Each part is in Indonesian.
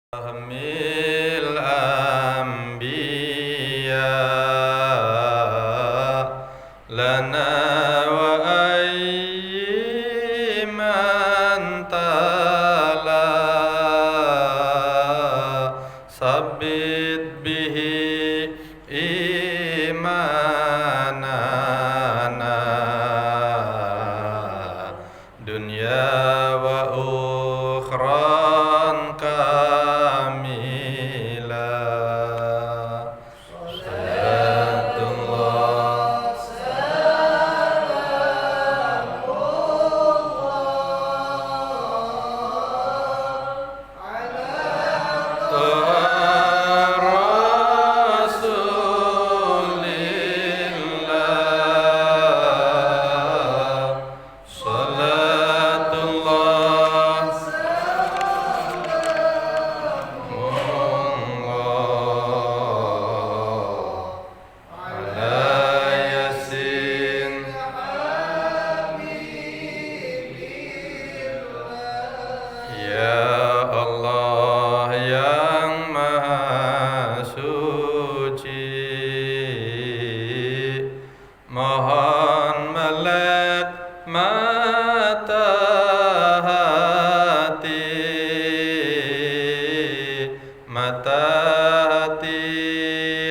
Hamil anbiya lana wa ayman tala sabbit bihi imanana dunya wa ukhran mohon melek mata hati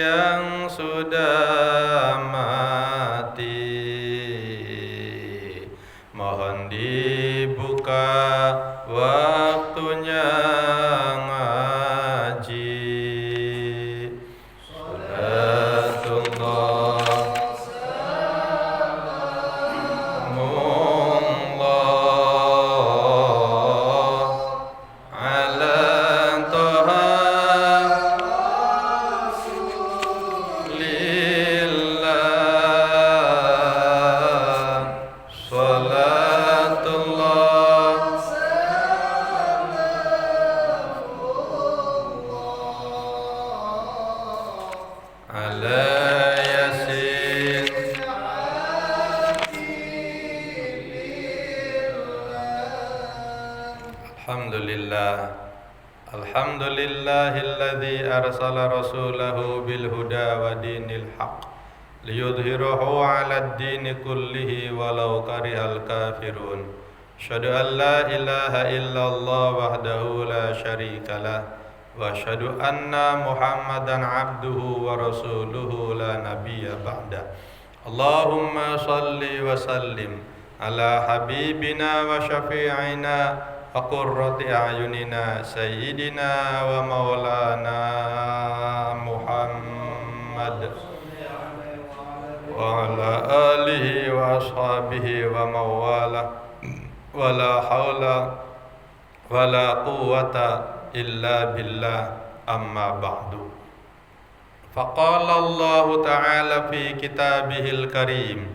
yang sudah mati, mohon dibuka waktunya ngaji. Alhamdulillahilladzi arsala rasulahu bil huda wa dinil haqq liyudhhirahu 'alad dini kullihi walau karihal kafirun. Asyhadu an la ilaha illallah wahdahu la syarikalah wa asyhadu anna Muhammadan 'abduhu wa rasuluhu la nabiyya ba'da. Allahumma shalli wa sallim ala habibina wa syafi'ina wa qurrati a'yunina sayyidina wa maulana Muhammad wa ala alihi wa ashabihi wa mawala wa la hawla wa la quwwata illa billah, amma ba'du. Faqala Allah ta'ala fi kitabihil karim,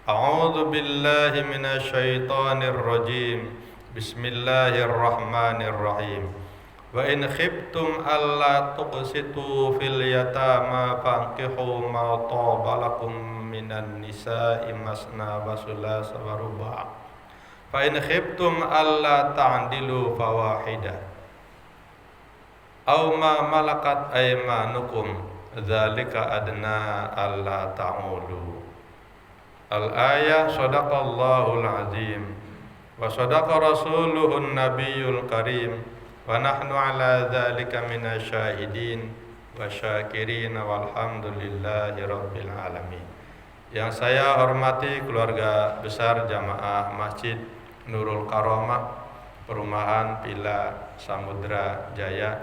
a'udzu billahi minasy syaithanir rajim. Bismillahirrahmanirrahim. Wa in khiftum alla tuqsitu fil yatama fankihu ma taba lakum minan nisa'i masna wa sulasa wa ruba'. Fa in khiftum alla ta'dilu fawahidah aw ma malakat aymanukum dzalika adna alla ta'ulu. Al-ayah. Shadaqallahul azim wa sadaqa rasuluhun nabiyul karim wa nahnu ala dzalika minasyahidin wa syakirin walhamdulillahi rabbil alamin. Yang saya hormati keluarga besar jamaah Masjid Nurul Karomah Perumahan Villa Samudra Jaya.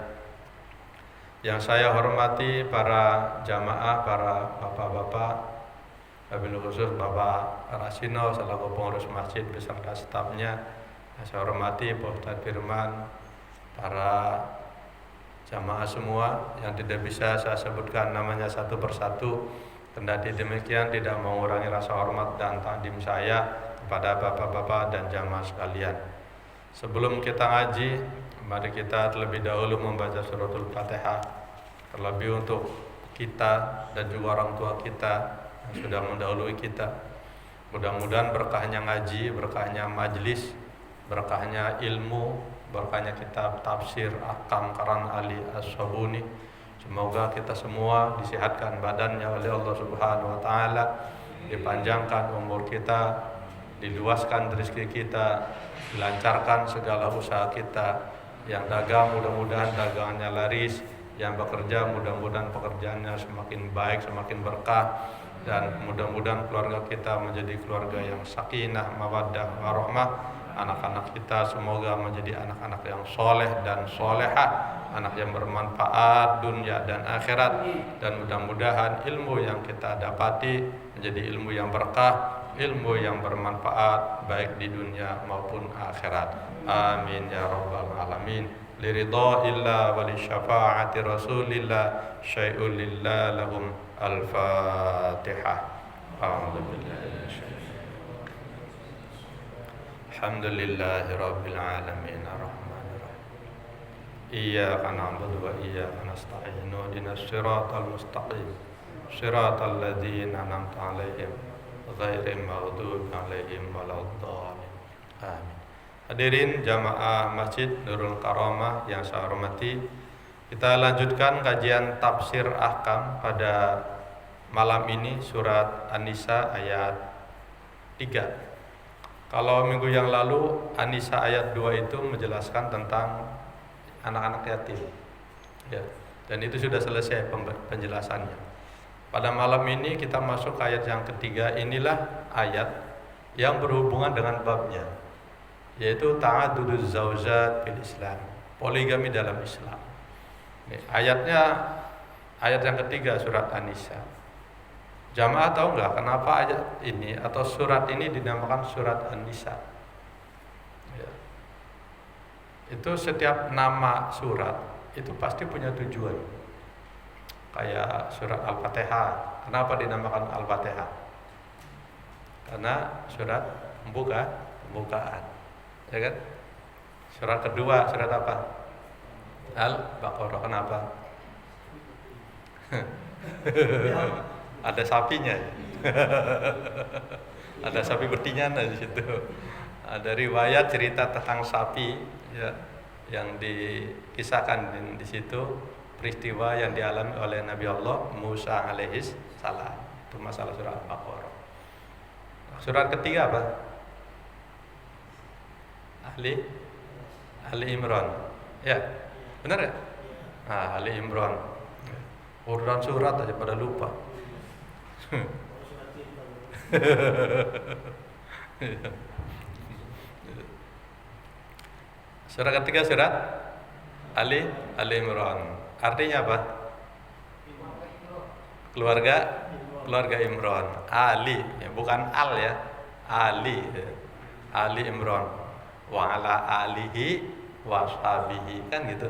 Yang saya hormati para jamaah, para bapak-bapak, wabil khusus Bapak Rasino selaku pengurus masjid beserta stafnya. Saya hormati Pak Ustadz Firman, para jamaah semua yang tidak bisa saya sebutkan namanya satu persatu. Kendati demikian tidak mengurangi rasa hormat dan takdim saya kepada bapak-bapak dan jamaah sekalian. Sebelum kita ngaji, mari kita terlebih dahulu membaca suratul Fatihah, terlebih untuk kita dan juga orang tua kita yang sudah mendahului kita. Mudah-mudahan berkahnya ngaji, berkahnya majlis, berkahnya ilmu, berkahnya kitab tafsir Ahkam Karan Ali As-Sabuni. Semoga kita semua disehatkan badannya oleh Allah Subhanahu wa taala, dipanjangkan umur kita, diluaskan rezeki kita, dilancarkan segala usaha kita. Yang dagang mudah-mudahan dagangannya laris, yang bekerja mudah-mudahan pekerjaannya semakin baik, semakin berkah, dan mudah-mudahan keluarga kita menjadi keluarga yang sakinah, mawaddah, warahmah. Anak-anak kita semoga menjadi anak-anak yang soleh dan solehah, anak yang bermanfaat dunia dan akhirat, dan mudah-mudahan ilmu yang kita dapati menjadi ilmu yang berkah, ilmu yang bermanfaat baik di dunia maupun akhirat. Amin ya rabbal alamin. Liridha illa wa li syafaati rasulillah syai'un lillah lahum al-fatihah. Alhamdulillahi rabbil alamin arrahmanir rahim. Iyyaka na'budu wa iyyaka nasta'in. Ihdinas siratal mustaqim. Siratal ladzina an'amta 'alaihim ghairil maghdubi 'alaihim waladdallin. Amin. Hadirin jamaah Masjid Nurul Karamah yang saya hormati, kita lanjutkan kajian tafsir ahkam pada malam ini surat An-Nisa ayat 3. Kalau minggu yang lalu An-Nisa ayat 2 itu menjelaskan tentang anak-anak yatim, ya, dan itu sudah selesai penjelasannya. Pada malam ini kita masuk ke ayat yang ketiga. Inilah ayat yang berhubungan dengan babnya, yaitu ta'adduduz zaujat fil Islam, poligami dalam Islam. Ini ayatnya, ayat yang ketiga surat An-Nisa. Jamaah tahu nggak kenapa ayat ini atau surat ini dinamakan surat An-Nisa? Ya. Itu setiap nama surat itu pasti punya tujuan. Kayak surat Al-Fatihah, kenapa dinamakan Al-Fatihah? Karena surat pembukaan, ya kan? Surat kedua surat apa? Al-Baqarah, kenapa? Ada sapinya. Ada sapi betinyan di situ. Ada riwayat cerita tentang sapi, ya, yang dikisahkan di situ, peristiwa yang dialami oleh Nabi Allah Musa alaihis salam. Itu masalah surat Al-Baqarah. Surat ketiga apa? Ali Imran. Ya, benar ya? Nah, Ali Imran. Urutan surat aja pada lupa. Surat ketiga surat Ali Imran. Artinya apa? Keluarga Imran. Ali, ya, bukan Al ya. Ali, ya. Ali Imran. Wa ala alihi wa sahbihi, kan gitu.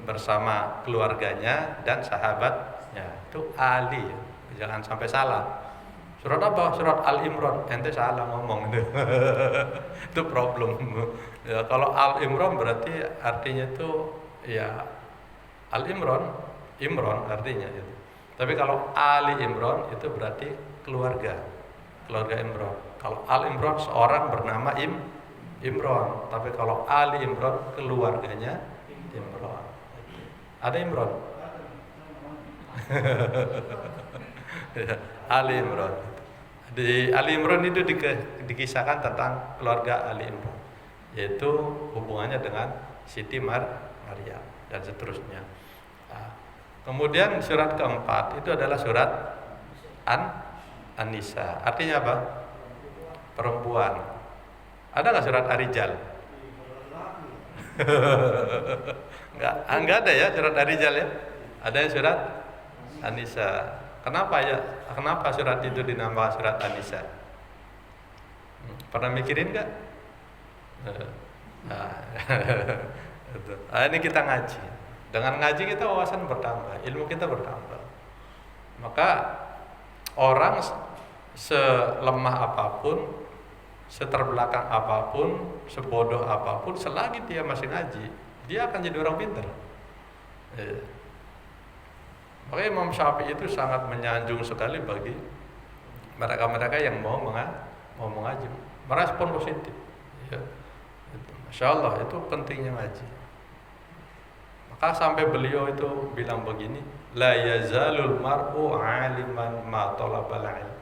Bersama keluarganya dan sahabatnya. Itu Ali, ya. Jangan sampai salah. Surat apa? Surat Al-Imran. Ente salah ngomong itu. Itu problem. Ya, kalau Al-Imran berarti artinya itu ya Al-Imran, Imran artinya itu. Tapi kalau Ali Imran itu berarti keluarga Imran. Kalau Al-Imran seorang bernama Imran. Tapi kalau Ali Imran keluarganya Imran. Ada Imran? Ali Imran. Di Ali Imran itu dikisahkan tentang keluarga Ali Imran, yaitu hubungannya dengan Siti Maryam dan seterusnya. Nah, kemudian surat keempat itu adalah surat An-Nisa. Artinya apa? Perempuan. Ada nggak surat Ar-Rijal? Enggak ada ya surat Ar-Rijal ya. Ada yang surat An-Nisa. Kenapa surat itu dinamakan surat An-Nisa? Pernah mikirin nggak? Nah, ini kita ngaji. Dengan ngaji kita wawasan bertambah, ilmu kita bertambah. Maka orang selemah apapun, seterbelakang apapun, sebodoh apapun, selagi dia masih ngaji, dia akan jadi orang pintar. Makanya Imam Syafi'i itu sangat menyanjung sekali bagi mereka-mereka yang mau mengaji, merespon positif. Ya. Masya Allah, itu pentingnya ngaji. Maka sampai beliau itu bilang begini, la yazalul mar'u aliman ma talabal ilm.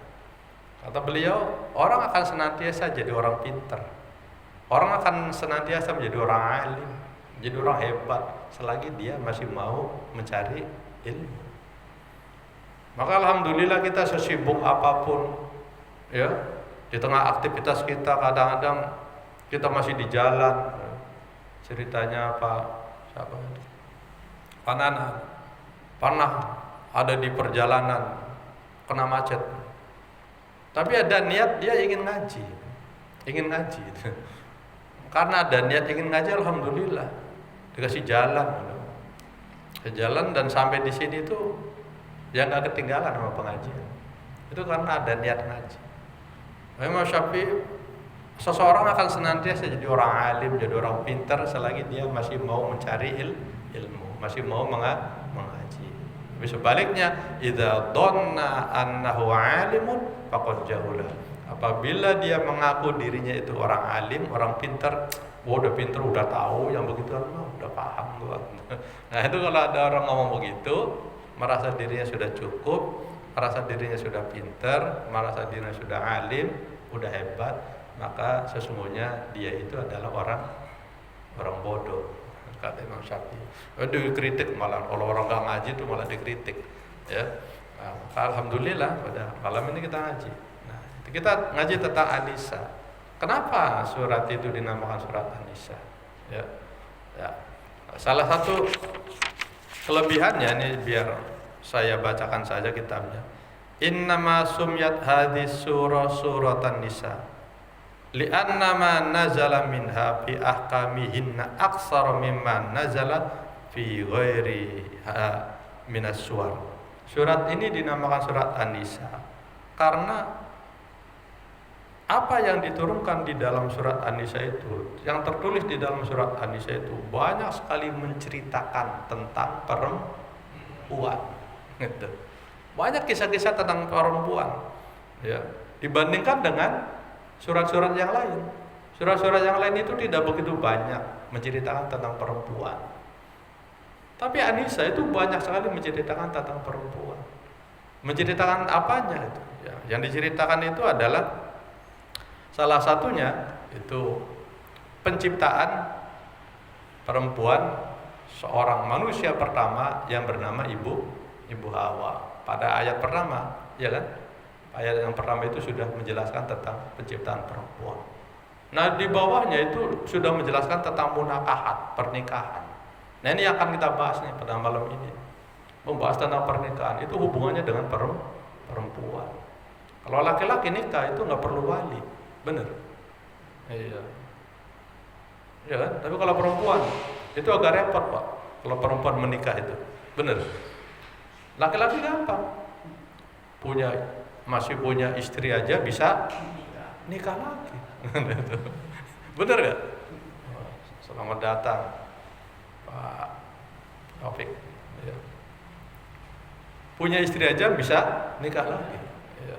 Kata beliau, orang akan senantiasa jadi orang pintar. Orang akan senantiasa menjadi orang alim, jadi orang hebat selagi dia masih mau mencari ilmu. Maka alhamdulillah kita sesibuk apapun, ya, di tengah aktivitas kita kadang-kadang kita masih di jalan. Ceritanya apa? Siapa itu? Panana pernah ada di perjalanan kena macet. Tapi ada niat dia ingin ngaji. Karena ada niat ingin ngaji, alhamdulillah dikasih jalan. Dan sampai di sini tuh ya nggak ketinggalan sama pengajian. Itu karena ada niat ngaji. Imam Syafi'i, seseorang akan senantiasa jadi orang alim, jadi orang pintar selagi dia masih mau mencari ilmu, masih mau mengaji. Tapi sebaliknya, idza dhanna annahu alimun faqad jahula. Apabila dia mengaku dirinya itu orang alim, orang pintar, udah pintar, udah tahu yang begitu, udah paham gua. Nah, itu kalau ada orang ngomong begitu, merasa dirinya sudah cukup, merasa dirinya sudah pintar, merasa dirinya sudah alim, udah hebat, maka sesungguhnya dia itu adalah orang bodoh, kata Imam Syafi'i. Dikritik malah, kalau orang nggak ngaji itu malah dikritik, ya. Nah, alhamdulillah pada malam ini kita ngaji. Nah, kita ngaji tentang An-Nisa. Kenapa surat itu dinamakan surat An-Nisa? Ya. Salah satu kelebihannya ini, biar saya bacakan saja kitabnya. Innama sumyat hadis surah suratan nisa li'anna ma nazala minha fi ahkamihinna aksar mimma nazala fi ghairiha minas suwar. Surat ini dinamakan surat An-Nisa karena apa yang diturunkan di dalam surat An-Nisa itu, yang tertulis di dalam surat An-Nisa itu banyak sekali menceritakan tentang perempuan. Gitu. Banyak kisah-kisah tentang perempuan, ya, dibandingkan dengan surat-surat yang lain. Surat-surat yang lain itu tidak begitu banyak menceritakan tentang perempuan. Tapi An-Nisa itu banyak sekali menceritakan tentang perempuan. Menceritakan apanya itu? Ya, yang diceritakan itu adalah salah satunya itu penciptaan perempuan, seorang manusia pertama yang bernama Ibu Hawa. Pada ayat pertama, ya kan? Ayat yang pertama itu sudah menjelaskan tentang penciptaan perempuan. Nah, di bawahnya itu sudah menjelaskan tentang munakahat, pernikahan. Nah, ini yang akan kita bahas nih pada malam ini. Membahas tentang pernikahan itu hubungannya dengan perempuan. Kalau laki-laki nikah itu nggak perlu wali, bener? Iya. Ya kan? Tapi kalau perempuan itu agak repot, Pak. Kalau perempuan menikah itu, bener? Laki-laki gampang, masih punya istri aja bisa nikah lagi. Bener gak? Selamat datang Pak Taufik, ya. Punya istri aja bisa nikah lagi, ya.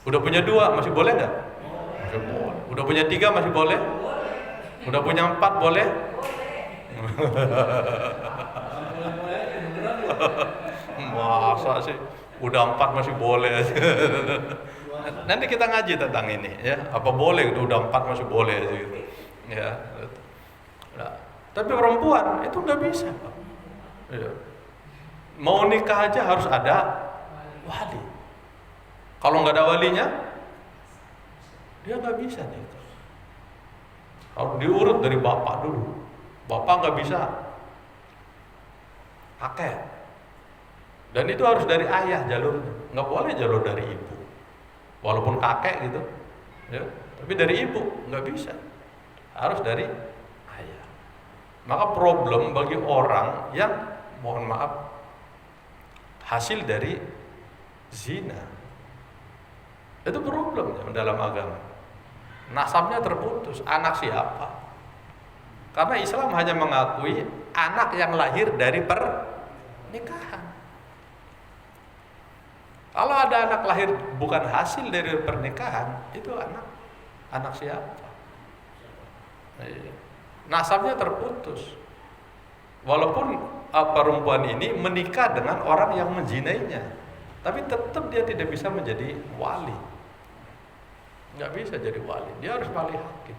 Udah punya 2 masih boleh gak? Masih boleh. Udah punya 3 masih boleh? Udah punya 4 boleh? Masa sih udah 4 masih boleh aja. Nanti kita ngaji tentang ini, ya. Apa boleh itu udah 4 masih boleh aja gitu. Ya. Nah, tapi perempuan itu nggak bisa, Pak. Ya. Mau nikah aja harus ada wali. Kalau nggak ada walinya, dia nggak bisa nikah. Harus diurut dari bapak dulu. Bapak nggak bisa, kakek. Dan itu harus dari ayah jalurnya, nggak boleh jalur dari ibu. Walaupun kakek gitu, ya, tapi dari ibu nggak bisa, harus dari ayah. Maka problem bagi orang yang, mohon maaf, hasil dari zina, itu problem dalam agama. Nasabnya terputus, anak siapa? Karena Islam hanya mengakui anak yang lahir dari pernikahan. Kalau ada anak lahir bukan hasil dari pernikahan, itu anak siapa? nasabnya terputus. Walaupun perempuan ini menikah dengan orang yang menzinainya, tapi tetap dia tidak bisa menjadi wali. Nggak bisa jadi wali, dia harus wali hakim.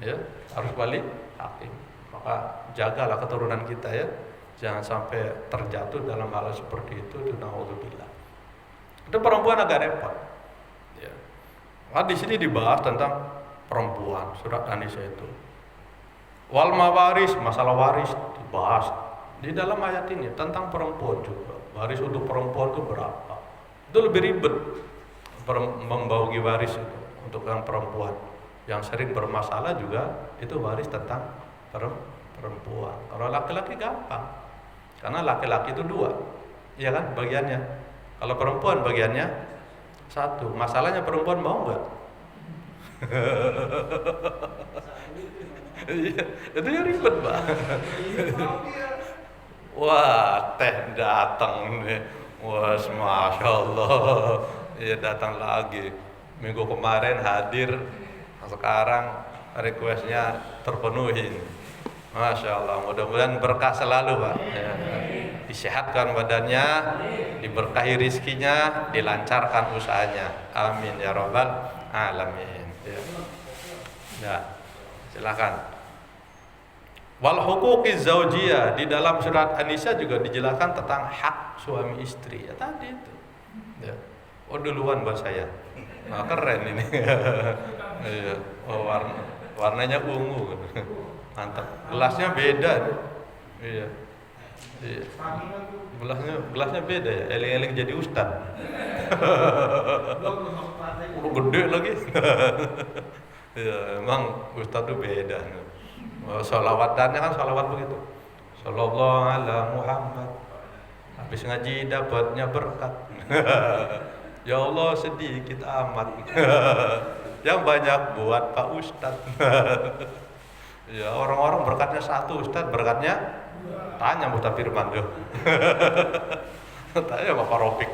Ya, harus wali hakim. Maka jagalah keturunan kita ya, jangan sampai terjatuh dalam hal seperti itu. Naudzubillah. Itu perempuan agak repot. Ya. Nah, di sini dibahas tentang perempuan, surat An-Nisa itu. Wal mawaris, masalah waris dibahas di dalam ayat ini tentang perempuan juga. Waris untuk perempuan itu berapa? Itu lebih ribet membagi waris itu untuk yang perempuan. Yang sering bermasalah juga itu waris tentang perempuan. Kalau laki-laki gampang, karena laki-laki itu 2, iya kan bagiannya. Kalau perempuan bagiannya 1. Masalahnya perempuan mau nggak? Iya, itu yang ribet, Pak. Wah, teh datang nih. Wah, masya Allah. Iya, datang lagi. Minggu kemarin hadir, sekarang requestnya terpenuhi. Masya Allah, mudah-mudahan berkah selalu, Pak. Ya. Disehatkan badannya, diberkahi rizkinya, dilancarkan usahanya. Amin ya rabbal alamin. Ya. Ya. Silakan. Wal huquqiz zaujiyah, di dalam surat An-Nisa juga dijelaskan tentang hak suami istri. Ya tadi itu. Ya. Oh, duluan buat saya. Nah, keren ini. Iya. Oh, warnanya ungu. Mantap. Gelasnya beda. Iya. Iya. Gelasnya beda ya. Eling-eling jadi ustad. Udah gede lagi. Ya, emang ustad tuh beda. Sholawatannya kan sholawat begitu. Sallallahu ala Muhammad. Habis ngaji dapatnya berkat. Ya Allah sedikit amat. Yang banyak buat Pak Ustad. Ya, orang-orang berkatnya 1, Ustad berkatnya tanya Ustaz Firman tuh. Tanya Bapak Rofik.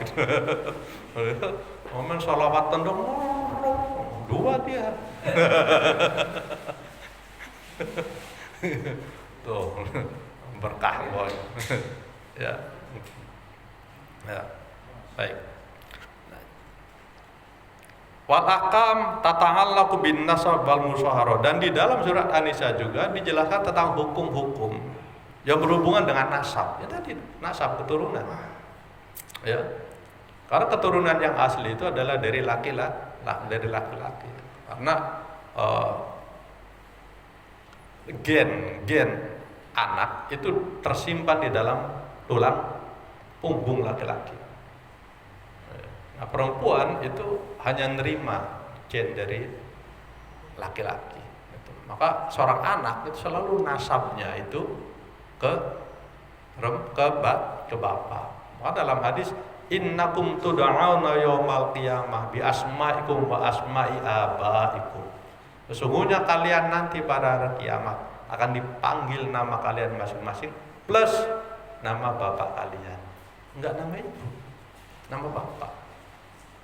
Momen sholawatan dong, 2 dia. Tuh berkah boy. Ya. Ya. Baik. Wal ahkam tata'allaqu bin nasab wal musyaharah, dan di dalam surat An-Nisa juga dijelaskan tentang hukum-hukum yang berhubungan dengan nasab. Ya tadi nasab keturunan. Ya. Karena keturunan yang asli itu adalah dari laki-laki. Karena gen anak itu tersimpan di dalam tulang punggung laki-laki. Nah, perempuan itu hanya nerima gen dari laki-laki. Maka seorang anak itu selalu nasabnya itu ke bapak. Maka dalam hadis innakum tud'auna yaumal qiyamah bi asma'ikum wa asma'i abaikum. Sesungguhnya kalian nanti pada hari kiamat akan dipanggil nama kalian masing-masing plus nama bapak kalian. Enggak nama ibu, nama bapak.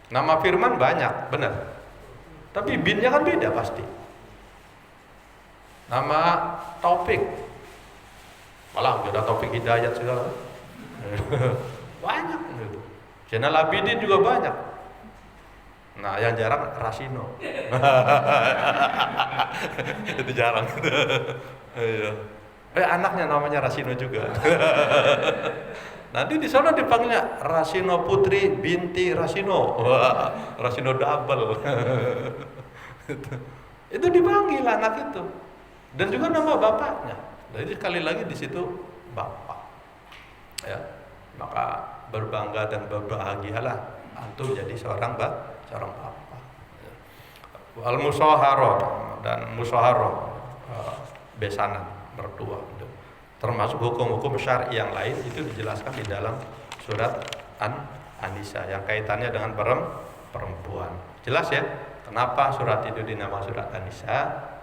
Nama Firman banyak, benar. Tapi binnya kan beda pasti. Nama Taufik, malah udah Taufik Hidayat segala. Banyak gitu. Channel Abidin juga banyak. Nah, yang jarang Rasino. Itu jarang. Iya. Anaknya namanya Rasino juga. Nanti di sana dipanggilnya Rasino Putri binti Rasino. Wah, Rasino double. Itu dipanggil anak itu. Dan juga nama bapaknya. Jadi sekali lagi di situ bapak. Ya. Maka berbangga dan berbahagialah antum jadi seorang bapak. Wal musyaharah, dan musyaharah besanan mertua, termasuk hukum-hukum syar'i yang lain itu dijelaskan di dalam surat An-Nisa yang kaitannya dengan perempuan. Jelas ya kenapa surat itu dinamakan surat An-Nisa?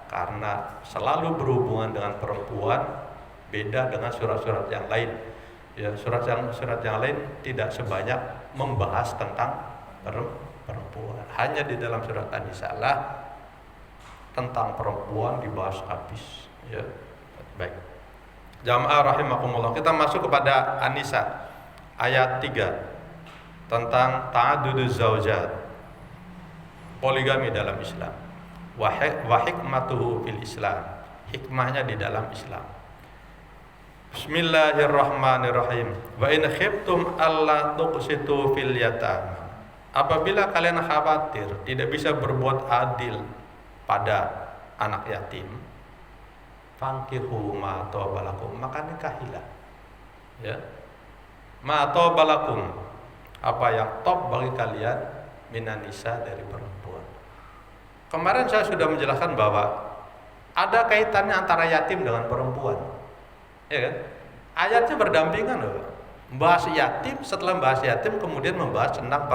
Karena selalu berhubungan dengan perempuan, beda dengan surat-surat yang lain. Ya, surat yang lain tidak sebanyak membahas tentang perempuan. Hanya di dalam surat An-Nisa lah tentang perempuan dibahas habis. Ya. Baik. Jamaah rahimakumullah. Kita masuk kepada An-Nisa ayat 3 tentang ta'adduduz zaujat. Poligami dalam Islam. Wa hikmatuhu fil Islam. Hikmahnya di dalam Islam. Bismillahirrahmanirrahim. Wa in khiftum alla tuqsitu fil yatama. Apabila kalian khawatir tidak bisa berbuat adil pada anak yatim, fankihu ma tobalakum, maka nikahilah. Ya. Ma tobalakum, apa yang top bagi kalian minan nisa, dari perempuan. Kemarin saya sudah menjelaskan bahwa ada kaitannya antara yatim dengan perempuan. Ya kan? Ayatnya berdampingan loh. Membahas yatim, setelah membahas yatim kemudian membahas tentang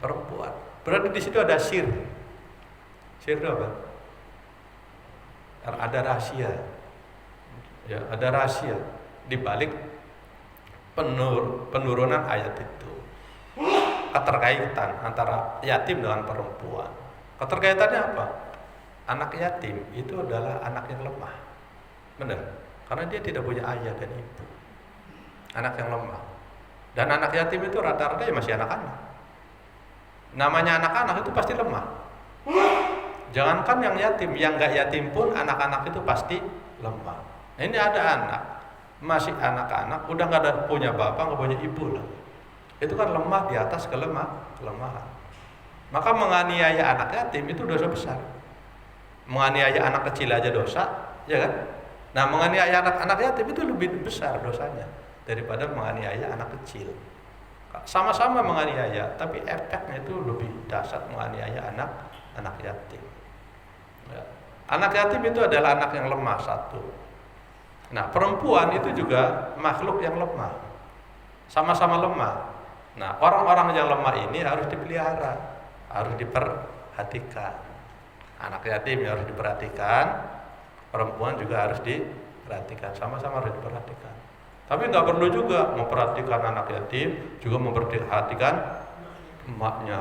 perempuan. Berarti di situ ada sir. Sir itu apa? Ada rahasia. Ya, ada rahasia di balik penurunan ayat itu. Keterkaitan antara yatim dengan perempuan. Keterkaitannya apa? Anak yatim itu adalah anak yang lemah. Benar? Karena dia tidak punya ayah dan ibu. Anak yang lemah. Dan anak yatim itu rata-rata ya masih anak-anak. Namanya anak-anak itu pasti lemah. Jangankan yang yatim, yang gak yatim pun anak-anak itu pasti lemah. Nah, ini ada anak, masih anak-anak, udah gak ada punya bapak, gak punya ibu lah. Itu kan lemah di atas kelemahan. Maka menganiaya anak yatim itu dosa besar. Menganiaya anak kecil aja dosa, ya kan? Nah, menganiaya anak-anak yatim itu lebih besar dosanya daripada menganiaya anak kecil. Sama-sama menganiaya, tapi efeknya itu lebih dahsyat menganiaya anak yatim. Ya. Anak yatim itu adalah anak yang lemah satu. Nah, perempuan itu juga makhluk yang lemah, sama-sama lemah. Nah, orang-orang yang lemah ini harus dipelihara, harus diperhatikan. Anak yatim harus diperhatikan, perempuan juga harus diperhatikan, sama-sama harus diperhatikan. Tapi nggak perlu juga memperhatikan anak yatim, juga memperhatikan emaknya.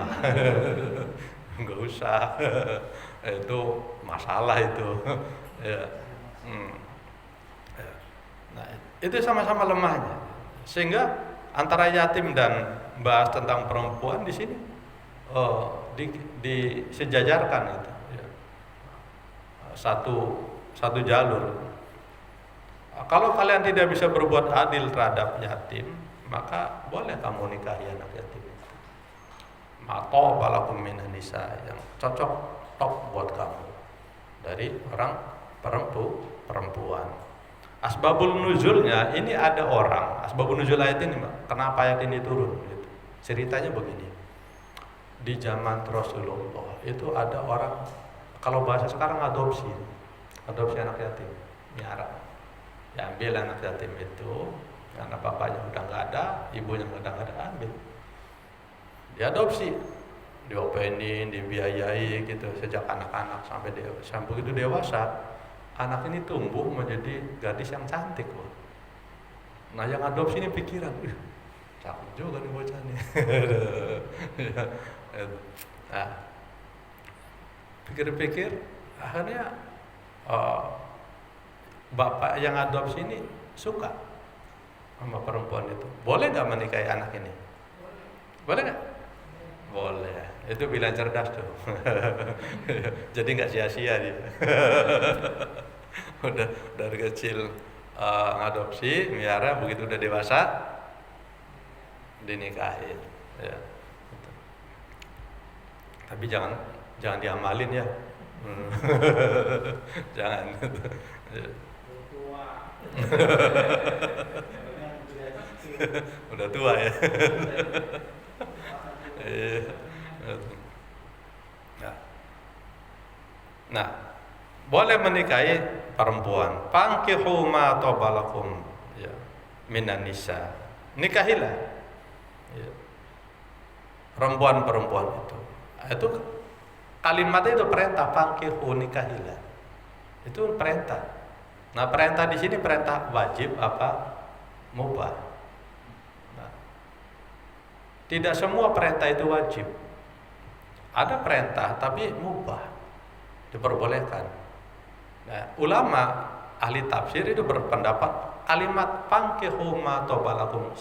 Nggak usah. Itu masalah itu. Ya. Nah, itu sama-sama lemahnya. Sehingga antara yatim dan bahas tentang perempuan di sini disejajarkan itu. Ya. Satu jalur. Kalau kalian tidak bisa berbuat adil terhadap yatim, maka boleh kamu nikahi anak yatim. Atau balakum minan nisa, yang cocok top buat kamu dari orang perempuan. Asbabul nuzulnya ini ada orang. Asbabul nuzul ayat ini, kenapa ayat ini turun? Gitu. Ceritanya begini. Di zaman Rasulullah itu ada orang, kalau bahasa sekarang adopsi anak yatim, miara. Diambil anak yatim itu karena bapaknya udah nggak ada, ibunya udah nggak ada, ambil. Diadopsi, diopenin, dibiayai gitu sejak anak-anak sampai begitu dewasa. Anak ini tumbuh menjadi gadis yang cantik loh. Nah, yang adopsi ini pikiran, cakep juga nih bocah nih. Nah, pikir-pikir akhirnya bapak yang adopsi ini suka sama perempuan itu. Boleh nggak menikahi anak ini? Boleh nggak? Boleh. Itu bilang cerdas tuh. Jadi nggak sia-sia dia. Udah dari kecil ngadopsi, miara, begitu udah dewasa dinikahin. Ya. Tapi jangan diamalin ya. Jangan. Udah tua ya. Nah, boleh menikahi perempuan. Fankihu ma tobalakum, ya, minan nisa. Nikahilah, ya, perempuan-perempuan itu. Itu kalimatnya itu perintah, fankihu, nikahilah. Itu perintah. Nah, perintah di sini perintah wajib apa mubah. Nah, tidak semua perintah itu wajib. Ada perintah tapi mubah, diperbolehkan. Nah, ulama ahli tafsir itu berpendapat kalimat fankihu ma tobalakum,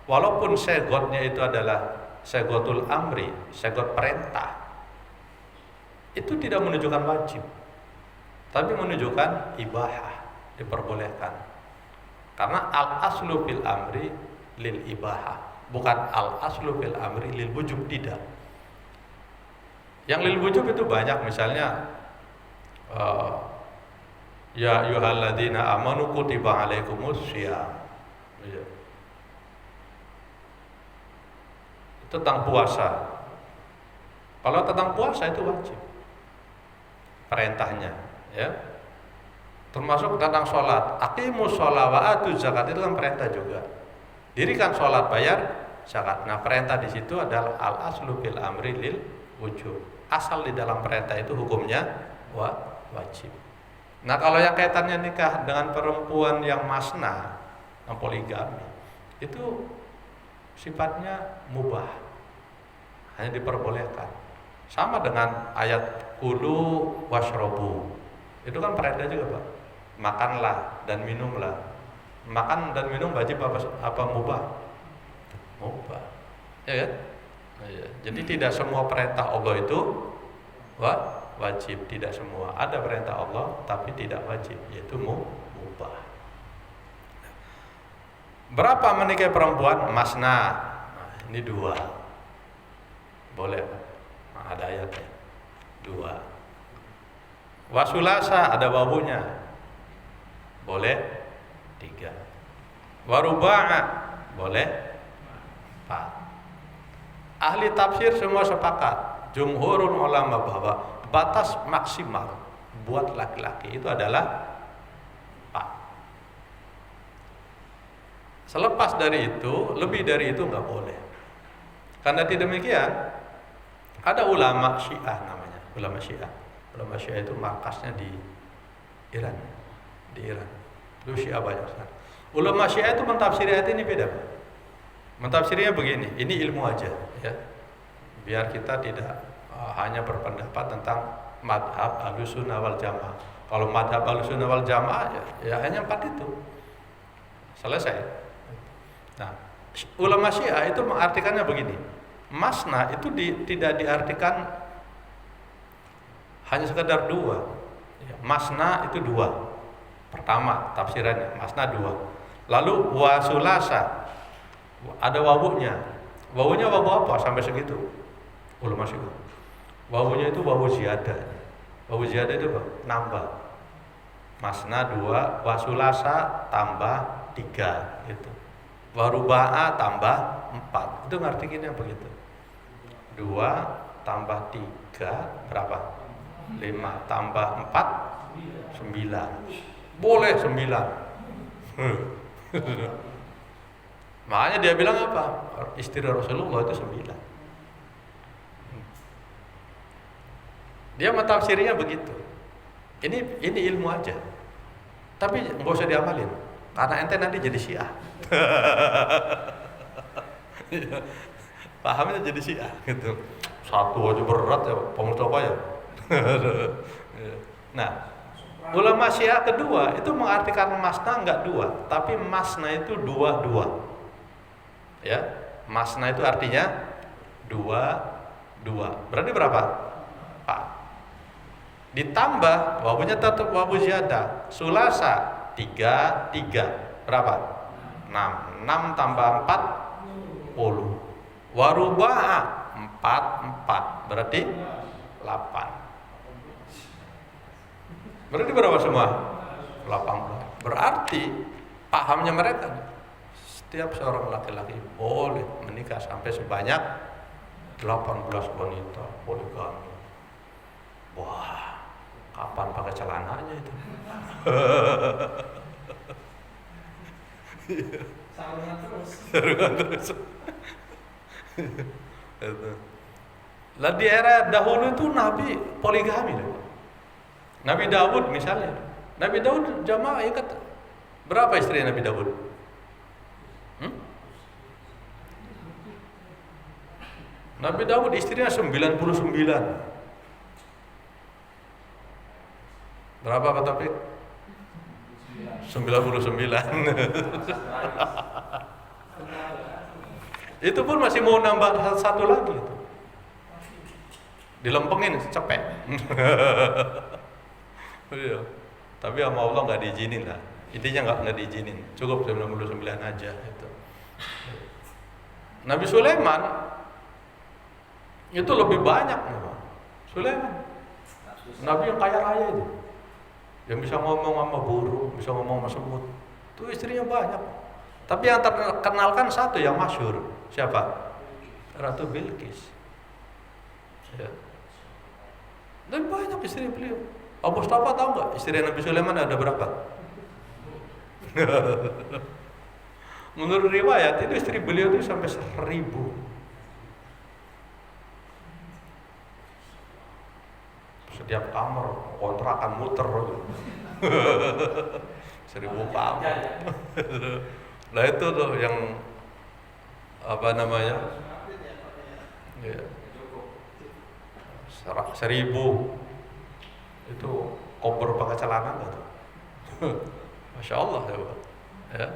walaupun segotnya itu adalah segotul amri, segot perintah, itu tidak menunjukkan wajib, tapi menunjukkan ibahah, diperbolehkan. Karena al aslu fil amri lil ibahah, bukan al aslu fil amri lil wujub, tidak. Yang lil wujub itu banyak, misalnya ya ayyuhalladzina amanu kutiba alaikumus syiyam. Itu tentang puasa. Kalau tentang puasa itu wajib perintahnya, ya. Termasuk tentang sholat, aqimus sholat wa atuz zakat, itu kan perintah juga. Dirikan sholat, bayar zakat. Nah, perintah di situ adalah al aslu fil amri lil wujub. Asal di dalam perintah itu hukumnya wajib. Nah, kalau yang kaitannya nikah dengan perempuan yang masna, yang poligami, itu sifatnya mubah, hanya diperbolehkan. Sama dengan ayat kulu washrobu, itu kan perintah juga, Pak. Makanlah dan minumlah. Makan dan minum wajib apa mubah? Mubah, ya kan? Ya. Jadi tidak semua perintah Allah itu wajib, tidak semua. Ada perintah Allah tapi tidak wajib, yaitu mubah. Berapa menikahi perempuan? Masna. Nah, ini 2. Boleh. Nah, ada ayatnya. 2. Wasulasa, ada wawunya. Boleh 3. Waruba'a, boleh 4. Ahli tafsir semua sepakat, jumhurul ulama, bahwa batas maksimal buat laki-laki itu adalah 4. Selepas dari itu, lebih dari itu nggak boleh. Karena tidak demikian, ada ulama Syiah namanya, ulama Syiah. Ulama Syiah itu markasnya di Iran, Itu Syiah banyak sekali. Ulama Syiah itu mentafsir ayat ini beda, Pak. Mentafsirnya begini, ini ilmu aja, ya. Biar kita tidak hanya berpendapat tentang madhab ahlussunnah wal jamaah. Kalau madhab ahlussunnah wal jamaah ya hanya 4 itu, selesai. Nah, ulama Syiah itu mengartikannya begini, masna itu tidak diartikan hanya sekedar 2. Ya, masna itu 2. Pertama tafsirannya, masna 2. Lalu wasulasa, ada wawunya. Wawunya wawu apa sampai segitu? Ulama Syiah. Wawunya itu wawu ziyadah. Wawu ziyadah itu apa? Nambah. Masna 2, wasulasa tambah 3 gitu. Waruba'a tambah 4. Itu ngartiinnya begitu. 2 tambah 3 berapa? 5 tambah 4 9. Boleh 9. Makanya dia bilang apa? Istri Rasulullah itu 9. Dia mentafsirnya begitu. Ini ilmu aja. Tapi nggak usah diamalin, karena ente nanti jadi Syiah. Pahamnya jadi Syiah gitu. 1 aja berat ya, apa ya. Nah, ulama Syiah kedua itu mengartikan masna enggak 2, tapi masna itu 2. Ya, masna itu artinya 2. Berarti berapa? 4. Ditambah wawunya tetap wawu ziyadah. Sulasa 3. Berapa? 6. 6 tambah 4 10. Waruba'a 4. Berarti 8. Berarti berapa semua? 18. Berarti pahamnya mereka, setiap seorang laki-laki boleh menikah sampai sebanyak 18 wanita, poligami. Wah, kapan pakai celananya itu? Sarungan terus. Lah di era dahulu itu Nabi poligami loh. Nabi Daud misalnya. Nabi Daud jamaah ikat. Berapa istri Nabi Daud? Nabi Daud istrinya 99. Berapa Pak Taufik? 99. Itu pun masih mau nambah satu lagi itu. Dilempengin cepet. Iya. Tapi sama Allah nggak diizinin lah. Intinya nggak diizinin. Cukup 99 aja itu. Nabi Sulaiman itu lebih banyak memang. Sulaiman, Nabi yang kaya raya itu, yang bisa ngomong sama burung, bisa ngomong sama semut. Itu istrinya banyak. Tapi yang terkenalkan satu yang masyhur. Siapa? Ratu Bilqis. Ya. Dan banyak istri beliau. Abu Mustafa tahu nggak istri Nabi Sulaiman ada berapa? Menurut riwayat itu istri beliau itu sampai 1000. Setiap kamar kontrakan muter. 1000 kamar. Nah itu tuh yang apa namanya? Ya. 1000 itu koper pakai celana nggak tuh? Masya Allah ya, Pak. Ya.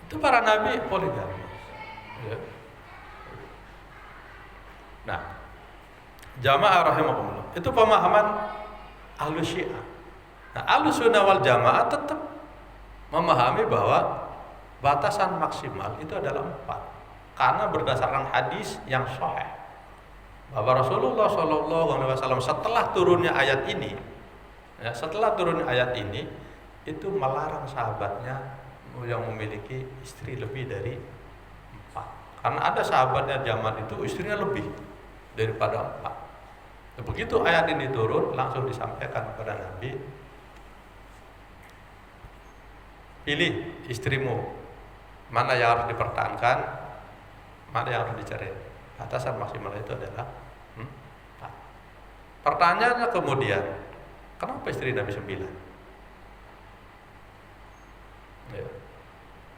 Itu para nabi poligami. Ya. Nah, jamaah rahimahumullah itu pemahaman Ahlus Syiah. Nah, Ahlus Sunnah wal Jamaah tetap memahami bahwa batasan maksimal itu adalah 4 karena berdasarkan hadis yang sahih bahwa Rasulullah SAW setelah turunnya ayat ini, ya, itu melarang sahabatnya yang memiliki istri lebih dari 4. Karena ada sahabatnya zaman itu istrinya lebih daripada 4. Nah, begitu ayat ini turun langsung disampaikan kepada Nabi, pilih istrimu, mana yang harus dipertahankan, mana yang harus dicerai. Batasan maksimal itu adalah 4. Pertanyaannya kemudian, kenapa istri Nabi 9? Ya.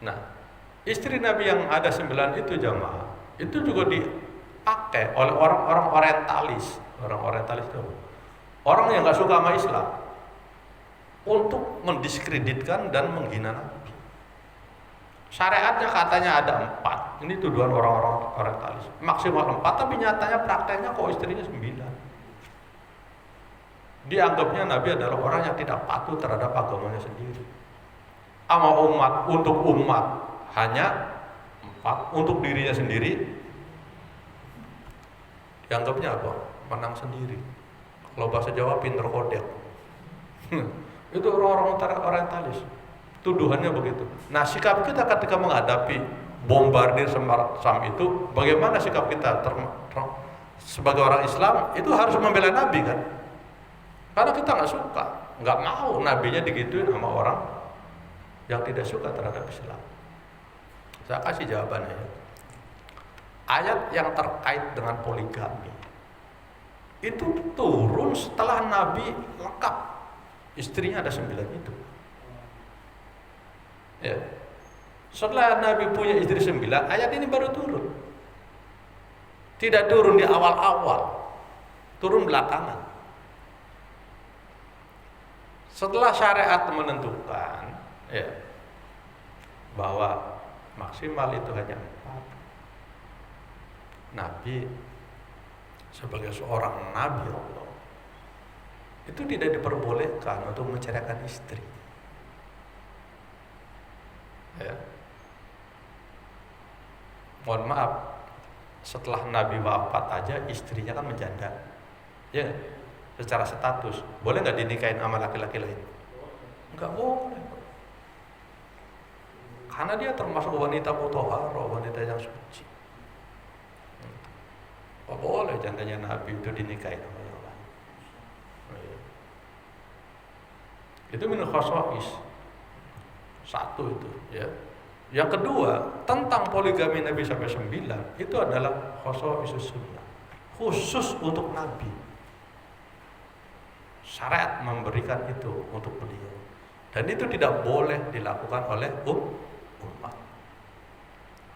Nah, istri Nabi yang ada 9 itu jamaah, itu juga dipakai oleh orang-orang orientalis. Orang orientalis itu orang yang nggak suka sama Islam untuk mendiskreditkan dan menghina Nabi. Syariatnya katanya ada 4. Ini tuduhan orang-orang orientalis. Maksimal 4, tapi nyatanya prakteknya kok istrinya 9. Dianggapnya Nabi adalah orang yang tidak patuh terhadap agamanya sendiri. Sama umat, untuk umat hanya 4, untuk dirinya sendiri dianggapnya apa? Menang sendiri. Kalau bahasa Jawa pinter kodek. Itu orang-orang orientalis. Tuduhannya begitu. Nah, sikap kita ketika menghadapi bombardir Sam itu, bagaimana sikap kita sebagai orang Islam itu harus membela Nabi kan? Karena kita nggak suka, nggak mau nabinya digituin sama orang yang tidak suka terhadap Islam. Saya kasih jawabannya. Ayat yang terkait dengan poligami itu turun setelah Nabi lengkap istrinya ada 9 itu. Ya. Setelah Nabi punya istri 9, ayat ini baru turun. Tidak turun di awal-awal, turun belakangan. Setelah syariat menentukan, ya, bahwa maksimal itu hanya 4, Nabi sebagai seorang Nabi Allah itu tidak diperbolehkan untuk menceraikan istri. Ya. Mohon maaf, setelah Nabi wafat aja istrinya kan menjanda, ya, secara status boleh nggak dinikahin sama laki-laki lain? Nggak boleh, karena dia termasuk wanita mutahharah, wanita yang suci. Nggak boleh jandanya Nabi itu dinikahin sama yang lain. Itu min khasa'is. Satu itu, ya. Yang kedua, tentang poligami Nabi sampai 9 itu adalah khasa'is sunnah, khusus untuk Nabi. Syariat memberikan itu untuk beliau, dan itu tidak boleh dilakukan oleh umat.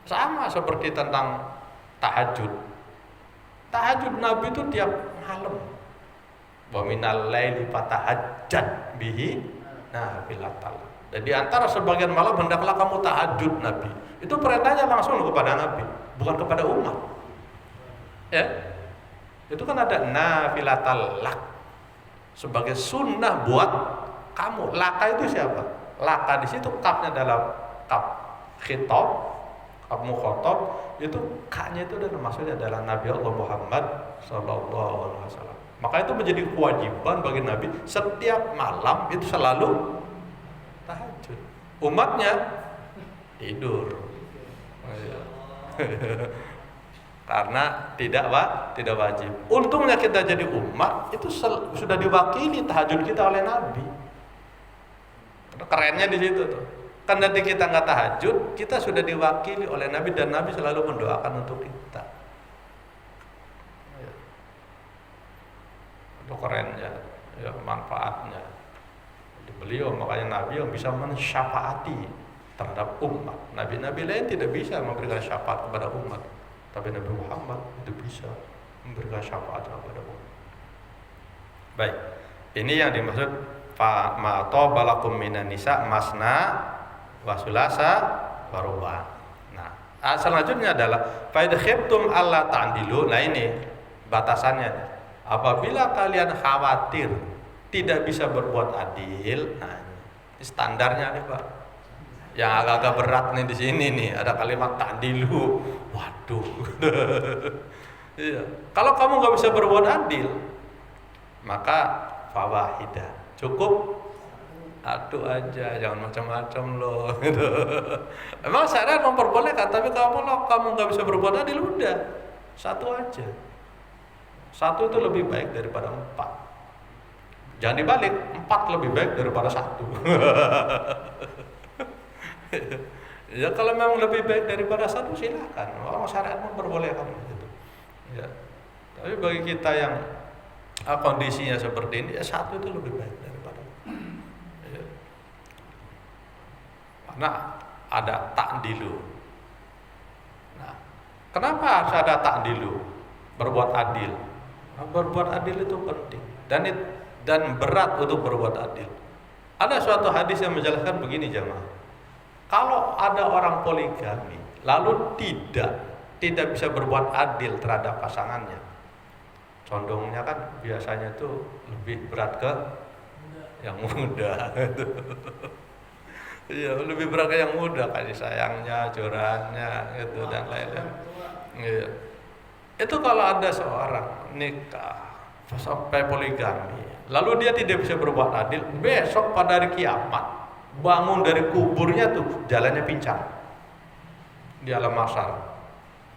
Sama seperti tentang tahajud. Tahajud Nabi itu tiap malam. Wa minal laili fatahajjad bihi nafilatal. Dan di antara sebagian malam hendaklah kamu tahajud Nabi. Itu perintahnya langsung kepada Nabi, bukan kepada umat. Ya. Itu kan ada nafilatal lak sebagai sunnah buat kamu. Laka itu siapa? Laka di situ kapnya adalah kap khitab, kap mukhatab, itu kaknya itu adalah maksudnya adalah Nabi Allah Muhammad sallallahu alaihi wasallam. Maka itu menjadi kewajiban bagi Nabi setiap malam itu selalu tahajud. Umatnya tidur. Karena tidak wajib. Untungnya kita jadi umat itu sudah diwakili tahajud kita oleh Nabi. Kerennya di situ tuh. Kan nanti kita nggak tahajud, kita sudah diwakili oleh Nabi dan Nabi selalu mendoakan untuk kita. Itu kerennya, ya, manfaatnya. Di beliau makanya Nabi yang bisa mensyafaati terhadap umat. Nabi-nabi lain tidak bisa memberikan syafaat kepada umat, tapi Nabi Muhammad itu bisa memberikan syafaat kepada umat. Baik, ini yang dimaksud fa ma tabalakum minan nisa masna wa sulasa wa ruba. Nah, selanjutnya adalah fa idza khiftum alla ta'dilu. Nah, ini batasannya. Apabila kalian khawatir tidak bisa berbuat adil, nah ini standarnya nih Pak. Yang agak-agak berat nih di sini nih, ada kalimat ta'dilu. Waduh. Iya. Kalau kamu nggak bisa berbuat adil, maka fawahidah. Cukup satu aja, jangan macam-macam loh. Gitu. Emang syariat memperbolehkan, tapi kalau kamu nggak bisa berbuat adil, udah satu aja. Satu itu lebih baik daripada 4. Jangan dibalik, 4 lebih baik daripada 1. Ya kalau memang lebih baik daripada 1 silakan. Orang syariat memperbolehkan gitu. Ya. Tapi bagi kita yang kondisinya seperti ini, ya 1 itu lebih baik daripada. Ya. Karena ada ta'dilu. Nah, kenapa harus ada ta'dilu? Berbuat adil. Nah, berbuat adil itu penting dan berat untuk berbuat adil. Ada suatu hadis yang menjelaskan begini jemaah. Kalau ada orang poligami lalu tidak bisa berbuat adil terhadap pasangannya, condongnya kan biasanya itu lebih berat ke yang muda. Iya, lebih berat ke yang muda, kasih sayangnya, curahannya, gitu dan lain-lain. Iya. Itu kalau ada seorang nikah sampai poligami, lalu dia tidak bisa berbuat adil, besok pada hari kiamat bangun dari kuburnya tuh jalannya pincang di alam mahsyar,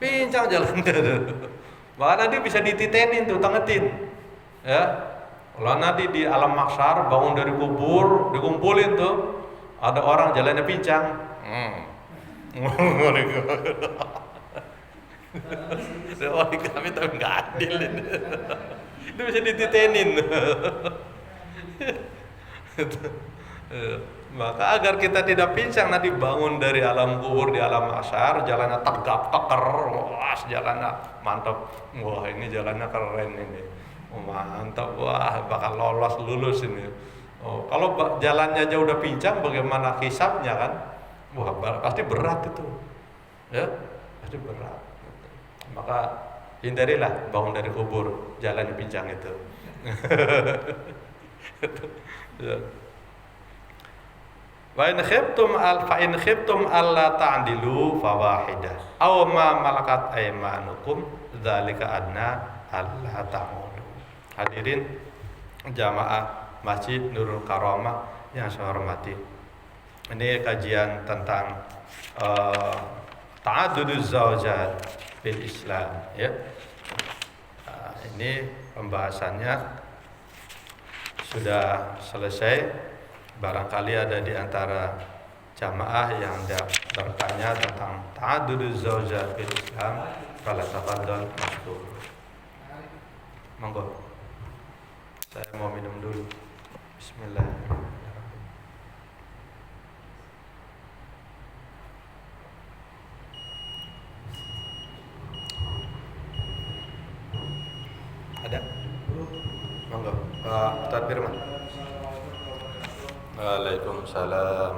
pincang jalannya. Bahkan nanti bisa dititenin tuh, tangetin, ya. Kalau nanti di alam mahsyar bangun dari kubur, dikumpulin tuh, ada orang jalannya pincang. Kami tapi nggak adil ini. Itu bisa dititenin. Maka agar kita tidak pincang nanti bangun dari alam kubur di alam mahsyar, jalannya tegap keker, wah jalannya mantap, wah ini jalannya keren ini, mantap, wah bakal lulus ini. Oh, kalau jalannya aja udah pincang, bagaimana hisabnya kan? Wah pasti berat itu, ya pasti berat. Maka hindarilah bangun dari kubur jalan pincang itu. Wa in khiftum alla ta'dilu fawahidah aw ma malakat aymanukum dzalika adna alla ta'ulu. Hadirin jamaah Masjid Nurul Karamah yang saya hormati. Ini kajian tentang ta'adduduz zawjat fil Islam, ya. Nah, ini pembahasannya sudah selesai. Barangkali ada di antara jamaah yang bertanya tentang ta'adduduz zawjat fil Islam, fala tafadhal mashkur. Monggo. Saya mau minum dulu. Bismillahirrahmanirrahim. Ada? Monggo, Pak Ustaz Firman. Waalaikumsalam.